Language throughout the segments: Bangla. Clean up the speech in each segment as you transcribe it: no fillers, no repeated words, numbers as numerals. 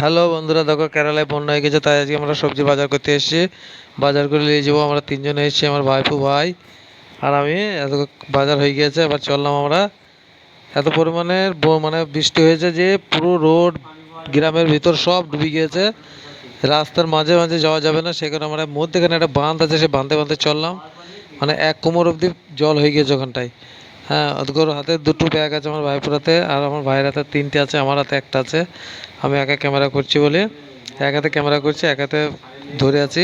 হ্যালো বন্ধুরা, দেখো কেরালায় বন্যা হয়ে গেছে, তাই আজকে আমরা সবজি বাজার করতে এসেছি। বাজার করে নিয়ে যাবো, আমরা তিনজনে এসেছি, আমার ভাইপু ভাই আর আমি। এত বাজার হয়ে গিয়েছে, এবার চললাম আমরা। এত পরিমাণে মানে বৃষ্টি হয়েছে যে পুরো রোড গ্রামের ভিতর সব ডুবে গিয়েছে। রাস্তার মাঝে মাঝে যাওয়া যাবে না, সেখানে আমরা মধ্যেখানে একটা বাঁধ আছে, সে বাঁধে বাঁধে চললাম। মানে এক কোমর অবধি জল হয়ে গিয়েছে ওখানটায়। হ্যাঁ, ওর হাতে দুটো ব্যাগ আছে, আমার ভাইপুর হাতে, আর আমার ভাইয়ের হাতে তিনটে আছে, আমার হাতে একটা আছে। আমি একা ক্যামেরা করছি বলে এক হাতে ক্যামেরা করছি, এক হাতে ধরে আছি।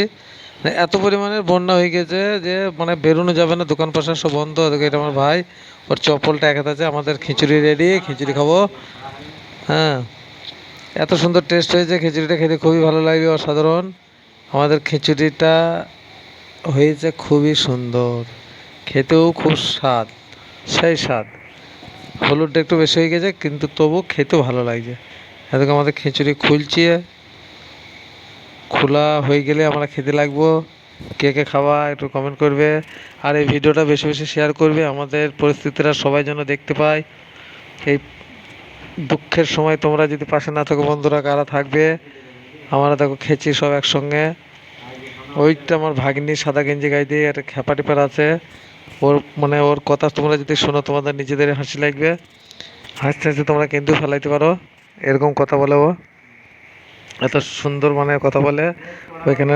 মানে এত পরিমাণে বন্যা হয়ে গেছে যে মানে বেরোনো যাবে না, দোকান পাশার সব বন্ধ। ওদেরকে, এটা আমার ভাই, ওর চপ্পলটা এক হাতে আছে। আমাদের খিচুড়ি রেডি, খিচুড়ি খাবো। হ্যাঁ, এত সুন্দর টেস্ট হয়েছে খিচুড়িটা, খেতে খুবই ভালো লাগবে, অসাধারণ। আমাদের খিচুড়িটা হয়েছে খুবই সুন্দর, খেতেও খুব স্বাদ, সেই স্বাদ। হলুদটা একটু বেশি হয়ে গেছে, কিন্তু তবু খেতেও ভালো লাগছে। এদিকে আমাদের খিচুড়ি খুলছি, খোলা হয়ে গেলে আমরা খেতে লাগবো। কে কে খাওয়া একটু কমেন্ট করবে, আর এই ভিডিওটা বেশি বেশি শেয়ার করবে, আমাদের পরিস্থিতিটা সবাই যেন দেখতে পায়। এই দুঃখের সময় তোমরা যদি পাশে না থাকো, বন্ধুরা কারা থাকবে? আমরা দেখো খেয়েছি সব একসঙ্গে। ওইটা আমার ভাগ্নি, সাদা গেঞ্জি গায়ে দিয়ে একটা খ্যাপা টেপার আছে। ওর মানে ওর কথা তোমরা যদি শোনো, তোমাদের নিজেদের হাসি লাগবে। হাসতে হাসতে তোমরা কিন্তু ফেলাইতে পারো, এরকম কথা বলে ও। এত সুন্দর মানে কথা বলে ওইখানে।